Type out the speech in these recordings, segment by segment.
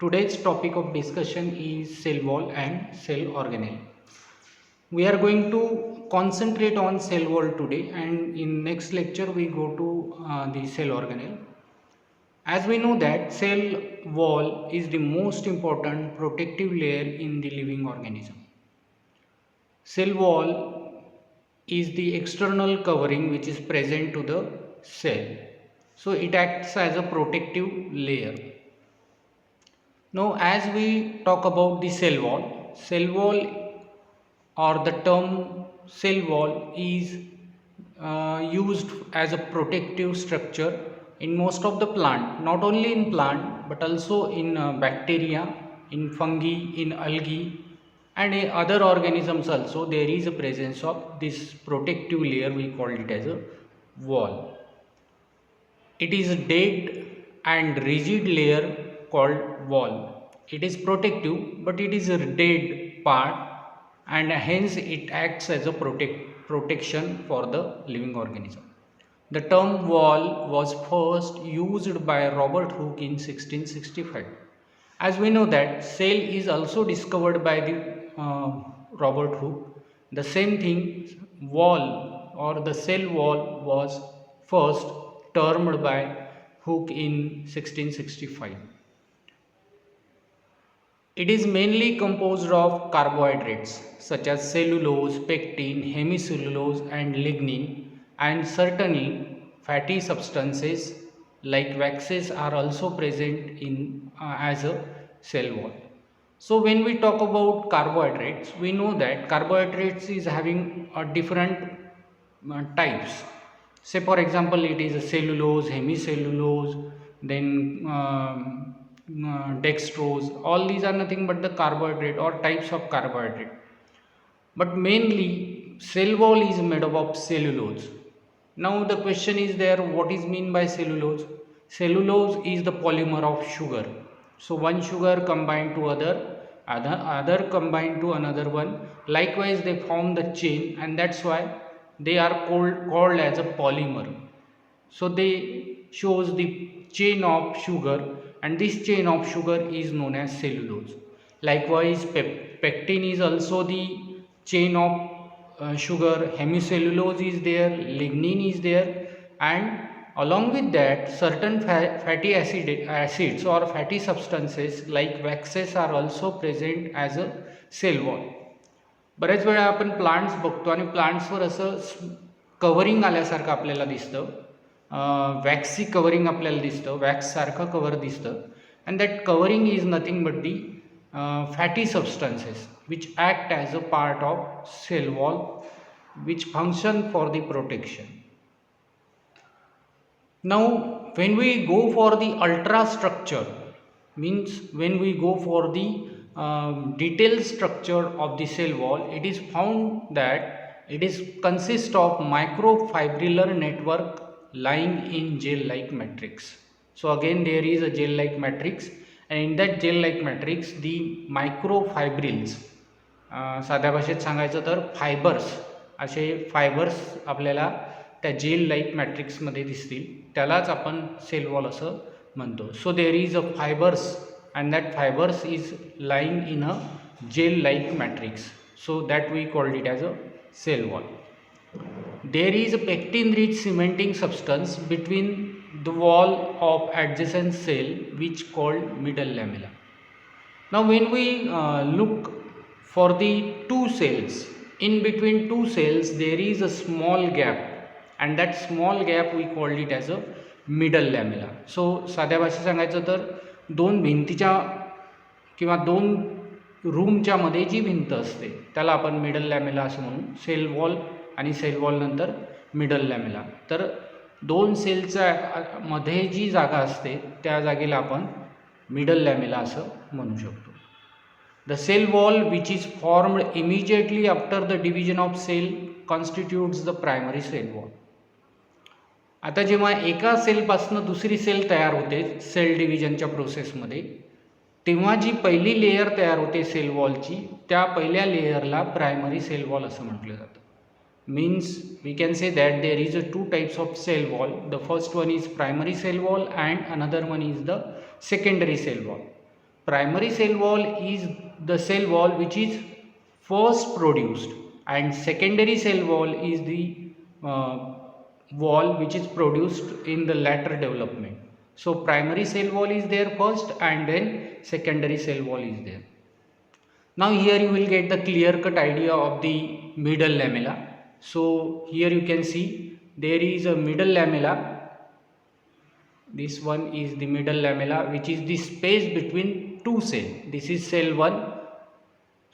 Today's topic of discussion is cell wall and cell organelle. We are going to concentrate on cell wall today, and in next lecture we go to the cell organelle. As we know that cell wall is the most important protective layer in the living organism. Cell wall is the external covering which is present to the cell. So it acts as a protective layer. Now, as we talk about the cell wall or the term cell wall is used as a protective structure in most of the plant, not only in plant but also in bacteria, in fungi, in algae, and in other organisms also. There is a presence of this protective layer, we call it as a wall. It is a dead and rigid layer called wall. It is protective, but it is a dead part, and hence it acts as a protection for the living organism. The term wall was first used by Robert Hooke in 1665. As we know that cell is also discovered by the Robert Hooke. The same thing, wall or the cell wall was first termed by Hooke in 1665. It is mainly composed of carbohydrates such as cellulose, pectin, hemicellulose, and lignin, and certainly fatty substances like waxes are also present in as a cell wall. So when we talk about carbohydrates, we know that carbohydrates is having a different types. Say for example, it is a cellulose, hemicellulose, then dextrose. All these are nothing but the carbohydrate or types of carbohydrate. But mainly cell wall is made up of cellulose. Now the question is there, what is mean by cellulose? Cellulose is the polymer of sugar. So one sugar combined to other combined to another one. Likewise they form the chain, and that's why they are called as a polymer. So they shows the chain of sugar, and this chain of sugar is known as cellulose. Likewise pectin is also the chain of sugar, hemicellulose is there, lignin is there, and along with that certain fatty acids or fatty substances like waxes are also present as a cell wall. बऱ्याच वेळा आपण plants बघतो आणि प्लांट्सवर असं covering आल्यासारखं आपल्याला दिसतं, waxy covering आपल्याला दिसतं, वॅक्ससारखं कवर दिसतं, and that covering is nothing but the fatty substances which act as a part of cell wall, which function for the protection. Now when we go for the ultrastructure, means when we go for the detailed structure of the cell wall, it is found that it is consist of microfibrillar network lying in gel like matrix. So again there is a gel like matrix, and in that gel like matrix the microfibrils, साध्या भाषेत सांगायचं तर fibres, असे fibres आपल्याला त्या jail like मॅट्रिक्समध्ये दिसतील, त्यालाच आपण सेल वॉल असं म्हणतो. So there is a fibers, and that fibers is lying in a gel like matrix, so that we called it as a cell wall. There is a pectin rich cementing substance between the wall of adjacent cell which called middle lamella. Now when we look for the two cells, in between two cells there is a small gap, and that small gap we called it as a middle lamella. So साध्या भाषेत सांगायचं तर दोन भिंतीच्या किंवा दोन रूमच्या मध्ये जी भिंत असते त्याला आपण मिडल लॅमेला असं म्हणू. सेल वॉल आणि सेल वॉल नंतर मिडल लॅमेला. तर दोन सेलच्या मध्ये जी जागा असते त्या जागेला आपण मिडल लॅमेला असं म्हणू शकतो. The cell wall which is formed immediately after the division of cell constitutes the primary cell wall. आता जेव्हा एका सेलपासून दुसरी सेल तयार होते सेल डिव्हिजनच्या प्रोसेसमध्ये, तेव्हा जी पहिली लेयर तयार होते सेल वॉलची, त्या पहिल्या लेयरला प्रायमरी सेल वॉल असं म्हटलं जातं. Means we can say that there is a two types of cell wall. The first one is primary cell wall and another one is the secondary cell wall. primary cell wall is the cell wall which is first produced, and secondary cell wall is the uh, wall which is produced in the later development. So primary cell wall is there first and then secondary cell wall is there. Now here you will get the clear cut idea of the middle lamella. So here you can see there is a middle lamella. This one is the middle lamella, which is the space between two cells. This is cell 1.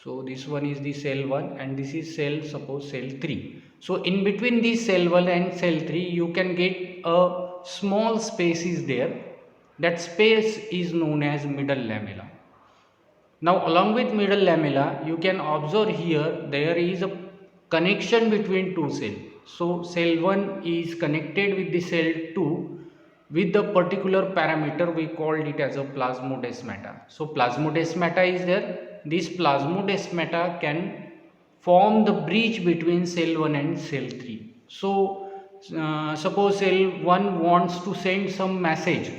So this one is the cell 1 and this is cell, suppose cell 3. So in between this cell 1 and cell 3 you can get a small space is there. That space is known as middle lamella. Now along with middle lamella you can observe here there is a connection between two cells. So cell 1 is connected with the cell 2 with the particular parameter, we called it as a plasmodesmata. So plasmodesmata is there. This plasmodesmata can form the bridge between cell 1 and cell 3. So suppose cell 1 wants to send some message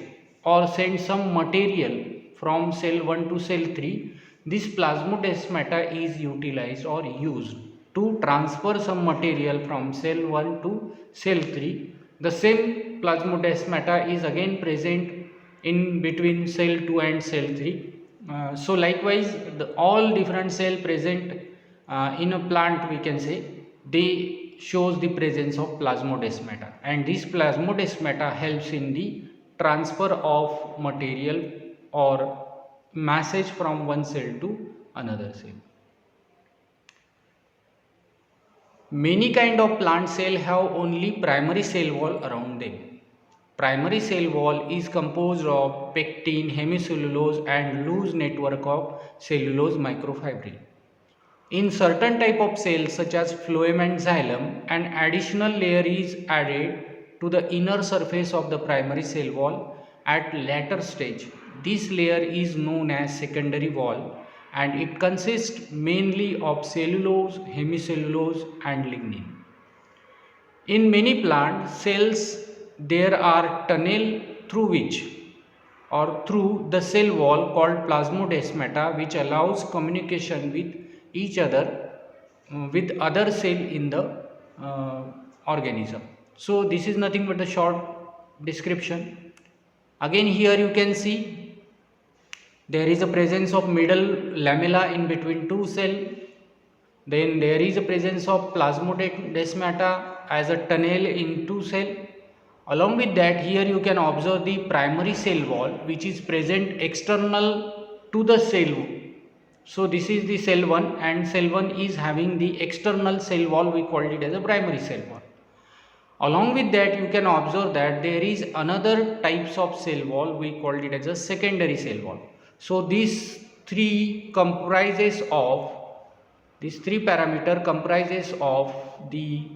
or send some material from cell 1 to cell 3, this plasmodesmata is utilized or used to transfer some material from cell 1 to cell 3. The same plasmodesmata is again present in between cell 2 and cell 3. So likewise all different cell present in a plant, we can say, they shows the presence of plasmodesmata, and this plasmodesmata helps in the transfer of material or message from one cell to another cell. Many kind of plant cell have only primary cell wall around them. Primary cell wall is composed of pectin, hemicellulose and loose network of cellulose microfibril. In certain type of cells such as phloem and xylem, an additional layer is added to the inner surface of the primary cell wall at later stage. This layer is known as secondary wall and it consists mainly of cellulose, hemicellulose and lignin. In many plant cells there are tunnel through which or through the cell wall called plasmodesmata, which allows communication with each other with other cell in the organism. So this is nothing but a short description. Again here you can see there is a presence of middle lamella in between two cell. Then there is a presence of plasmodesmata as a tunnel in two cell. Along with that, here you can observe the primary cell wall which is present external to the cell. So this is the cell 1 and cell 1 is having the external cell wall, we called it as a primary cell wall. Along with that you can observe that there is another types of cell wall, we called it as a secondary cell wall. So these three parameter comprises of the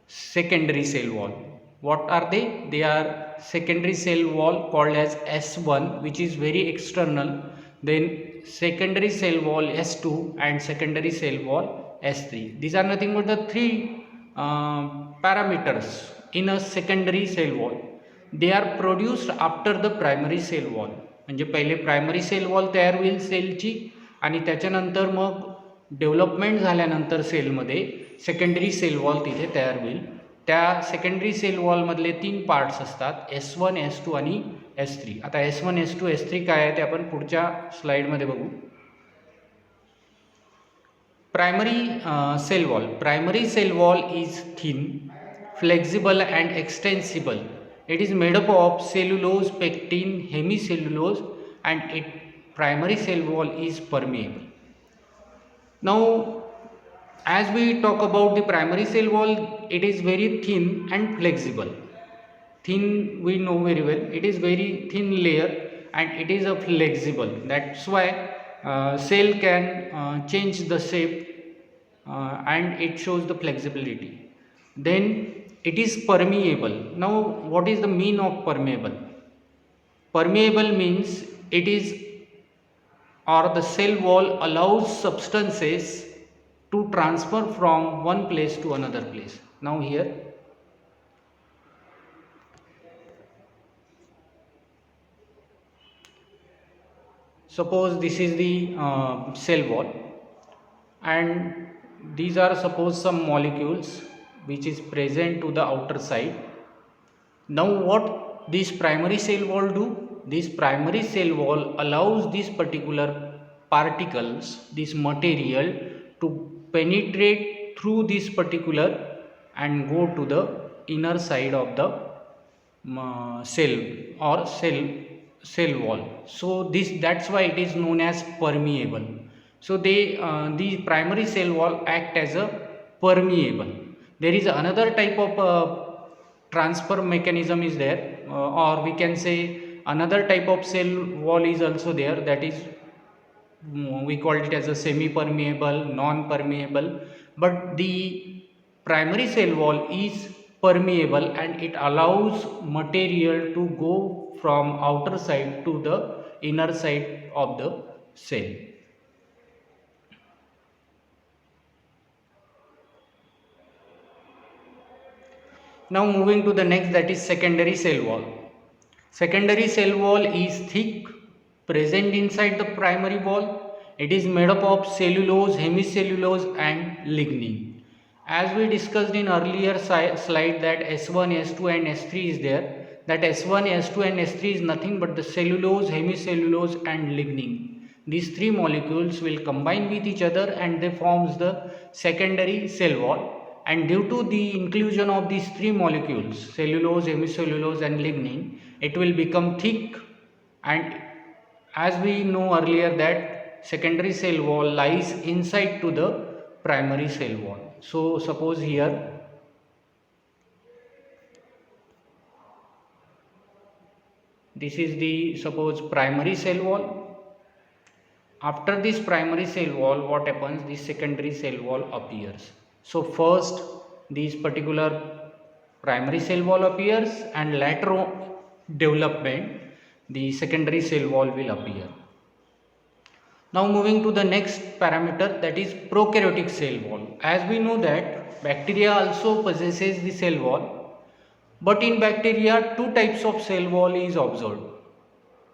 secondary cell wall. What are they? They are secondary cell wall called as S1, which is very external, then secondary cell wall S2 and secondary cell wall S3. These are nothing but the three parameters in a secondary cell wall. They are produced after the primary cell wall. म्हणजे पहिले primary cell wall तयार होईल सेलची आणि त्याच्यानंतर मग development झाल्यानंतर सेलमध्ये secondary cell wall तिथे तयार होईल. त्या सेकंडरी सेल वॉलमधले 3 पार्ट्स असतात S1, S2 आणि S3. आता S1, S2, S3 काय आहे ते आपण पुढच्या स्लाइडमध्ये बघू. Primary cell wall is thin, flexible and extensible. It is made up of cellulose, pectin, hemicellulose and its primary cell wall is permeable. Now as we talk about the primary cell wall, it is very thin and flexible. Thin we know very well, it is very thin layer and it is a flexible. That's why cell can change the shape and it shows the flexibility. Then it is permeable. Now what is the mean of permeable? Permeable means it is or the cell wall allows substances to transfer from one place to another place. Now here Suppose this is the cell wall, and these are suppose some molecules which is present to the outer side. Now what this primary cell wall do? This primary cell wall allows these particular particles, this material, to penetrate through this particular and go to the inner side of the cell or cell wall. So that's why it is known as permeable. So the primary cell wall act as a permeable. There is another type of transfer mechanism is there, or we can say another type of cell wall is also there, that is we call it as a semi permeable, non permeable, but the primary cell wall is permeable and it allows material to go from outer side to the inner side of the cell. Now moving to the next, that is secondary cell wall. Secondary cell wall is thick, present inside the primary wall. It is made up of cellulose, hemicellulose and lignin. As we discussed in earlier slide that S1, S2 and S3 is there, that S1, S2 and S3 is nothing but the cellulose, hemicellulose and lignin. These three molecules will combine with each other and they forms the secondary cell wall. And due to the inclusion of these three molecules, cellulose, hemicellulose and lignin, it will become thick. And as we know earlier that secondary cell wall lies inside to the primary cell wall. So suppose here this is the suppose primary cell wall. After this primary cell wall, what happens? This secondary cell wall appears. So first this particular primary cell wall appears and later on development the secondary cell wall will appear. Now moving to the next parameter, that is prokaryotic cell wall. As we know that bacteria also possesses the cell wall, but in bacteria two types of cell wall is observed.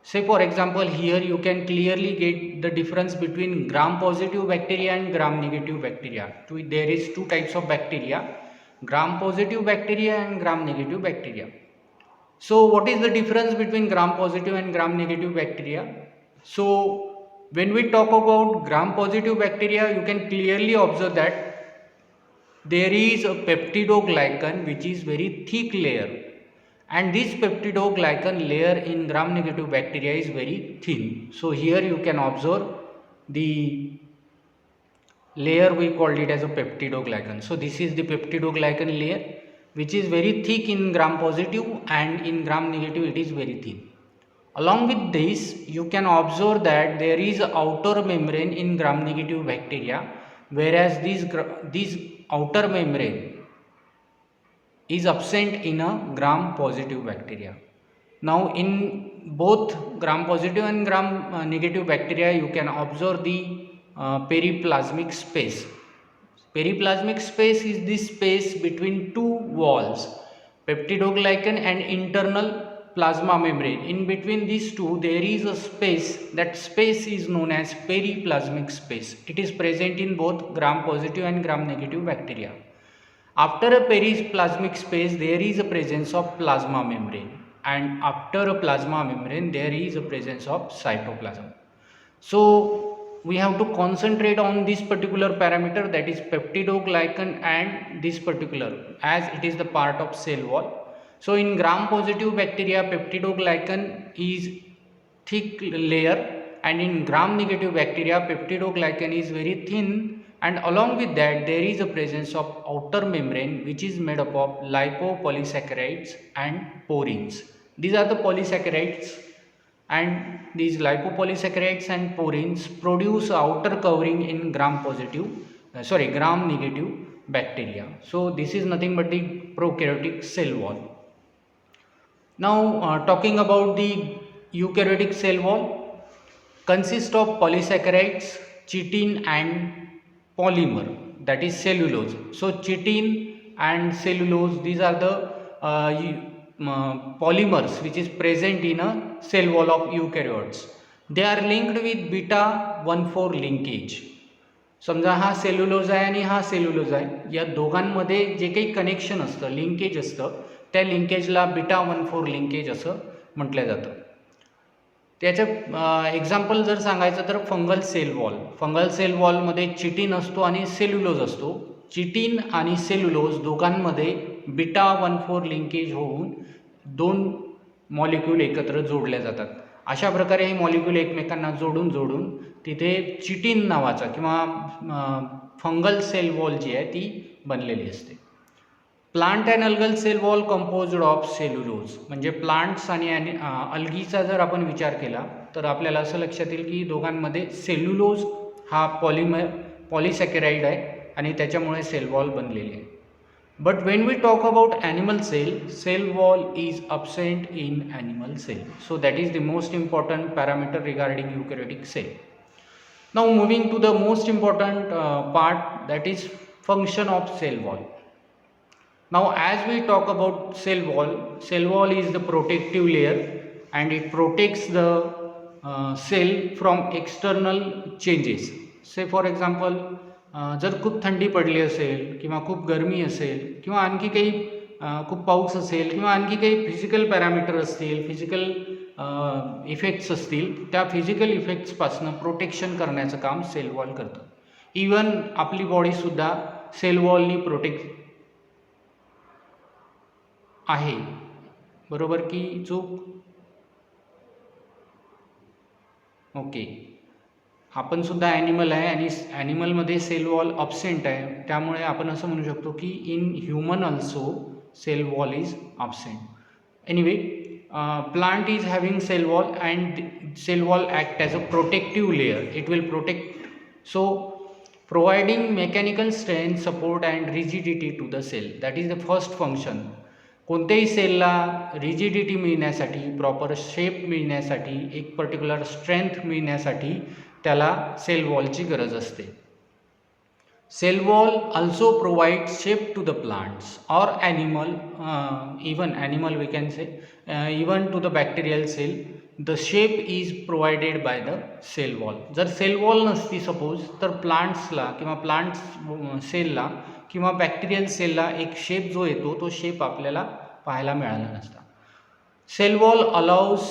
Say for example, here you can clearly get the difference between gram positive bacteria and gram negative bacteria. There is two types of bacteria, gram positive bacteria and gram negative bacteria. So what is the difference between gram positive and gram negative bacteria? So when we talk about gram positive bacteria, you can clearly observe that there is a peptidoglycan which is very thick layer. And this peptidoglycan layer in gram negative bacteria is very thin. So here you can observe the layer, we called it as a peptidoglycan. So this is the peptidoglycan layer which is very thick in gram positive and in gram negative it is very thin. Along with this, you can observe that there is an outer membrane in gram negative bacteria, whereas this outer membrane is absent in a gram positive bacteria. Now in both gram positive and gram negative bacteria, you can observe the periplasmic space. Periplasmic space is this space between two walls, peptidoglycan and internal plasma membrane. In between these two there is a space, that space is known as periplasmic space. It is present in both gram positive and gram negative bacteria. After a periplasmic space there is a presence of plasma membrane, and after a plasma membrane there is a presence of cytoplasm. So we have to concentrate on this particular parameter, that is peptidoglycan and this particular, as it is the part of cell wall. So in gram positive bacteria peptidoglycan is thick layer, and in gram negative bacteria peptidoglycan is very thin, and along with that there is a presence of outer membrane which is made up of lipopolysaccharides and porins. These are the polysaccharides, and these lipopolysaccharides and porins produce outer covering in gram negative bacteria. So this is nothing but the prokaryotic cell wall. Now talking about the eukaryotic cell wall, consists of polysaccharides, chitin and polymer, that is cellulose. So chitin and cellulose, these are the polymers which is present in a cell wall of eukaryotes. They are linked with beta 1,4 linkage. समजा हा cellulose आहे आणि हा cellulose आहे, या दोघांमध्ये जे काही connection असतं, लिंकेज असतं, त्या लिंकेजला बीटा 1,4 लिंकेज असं म्हटलं जातं. त्याचं एक्झाम्पल जर सांगायचं तर fungal cell wall. Fungal cell वॉलमध्ये चिटिन असतो आणि सेल्युलोज असतो. चिटिन आणि सेल्युलोज दोघांमध्ये बीटा 1,4 लिंकेज होऊन दोन मॉलिक्यूल एकत्र जोडल्या जातात. अशा प्रकारे हे मॉलिक्यूल एकमेकांना जोडून तिथे चिटिन नावाचा किंवा फंगल सेल वॉल जी आहे ती बनलेली असते. Plant and algal cell wall composed of cellulose. म्हणजे प्लांट्स आणि अल्गीचा जर आपण विचार केला तर आपल्याला असं लक्षात येईल की दोघांमध्ये सेल्युलोज हा पॉलिसॅकराइड आहे आणि त्याच्यामुळे सेल वॉल बनलेली आहे. But when we talk about animal cell wall is absent in animal cell. So that is the most important parameter regarding eukaryotic cell. Now moving to the most important part, that is function of cell wall. Now as we talk about cell wall is the protective layer and it protects the cell from external changes. Say for example, जर खूप थंडी पडली असेल किंवा खूप गरमी असेल किंवा आणखी काही खूप पाऊस असेल किंवा आणखी काही फिजिकल पॅरामीटर असतील, फिजिकल इफेक्ट्स असतील, त्या फिजिकल इफेक्ट्सपासून प्रोटेक्शन करण्याचं काम सेल वॉल करतं. इवन आपली बॉडीसुद्धा सेल वॉलनी प्रोटेक्ट आहे. बरोबर की चूक? ओके. आपण सुद्धा ॲनिमल आहे आणि ॲनिमलमध्ये सेल वॉल अब्सेंट आहे, त्यामुळे आपण असं म्हणू शकतो की in human also cell wall is absent. Anyway, plant is having cell wall and cell wall act as a protective layer. It will protect, so providing mechanical strength, support and rigidity to the cell. That is the first function. कोणत्याही सेलला rigidity मिळण्यासाठी, proper shape मिळण्यासाठी, एक particular strength मिळण्यासाठी त्याला cell वॉलची गरज असते. Cell wall also provides shape to the plants or animal, even animal we can say, even to the bacterial cell. The shape is provided by the cell wall. जर cell wall नसती suppose तर प्लांट्सला किंवा plants सेलला किंवा bacterial सेलला एक shape जो येतो तो shape आपल्याला पाहायला मिळाला नसता. Cell wall allows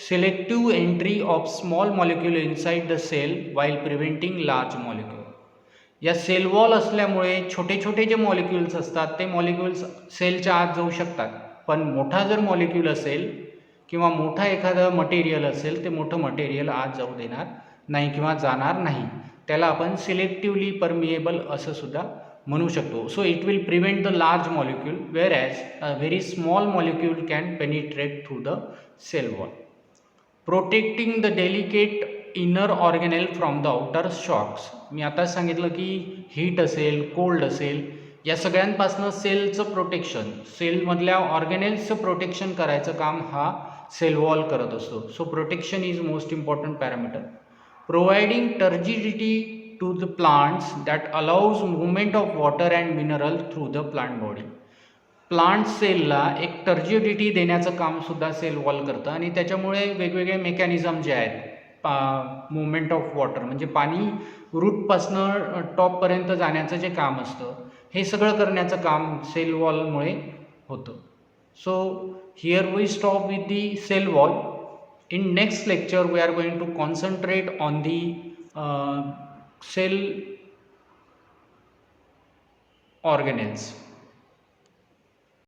selective entry of small molecule inside the cell while preventing large molecule. या सेल वॉल असल्यामुळे छोटे छोटे जे मॉलिक्युल्स असतात ते मॉलिक्युल्स सेलच्या आत जाऊ शकतात, पण मोठा जर मॉलिक्यूल असेल किंवा मोठा एखादं मटेरियल असेल ते मोठं मटेरियल आत जाऊ देणार नाही किंवा जाणार नाही. त्याला आपण सिलेक्टिव्हली परमिएबल असं सुद्धा म्हणू शकतो. So it will prevent the large molecule whereas a very small molecule can penetrate through the cell wall. Protecting the delicate inner organelle from the outer shocks. मी आताच सांगितलं की हीट असेल, cold असेल, या सगळ्यांपासून सेलचं प्रोटेक्शन, सेलमधल्या ऑर्गेनेल्सचं प्रोटेक्शन करायचं काम हा सेल वॉल करत असतो. So protection is most important parameter. Providing turgidity to the plants that allows movement of water and mineral through the plant body. Plant सेलला एक टर्जिडिटी देण्याचं कामसुद्धा सेल वॉल करतं आणि त्याच्यामुळे वेगवेगळे मेकॅनिझम जे आहेत, मुवमेंट ऑफ वॉटर म्हणजे पाणी रूटपासनं टॉपपर्यंत जाण्याचं जे काम असतं हे सगळं करण्याचं काम सेल वॉलमुळे होतं. So here we stop with the cell wall. In next lecture we are going to concentrate on the cell organelles.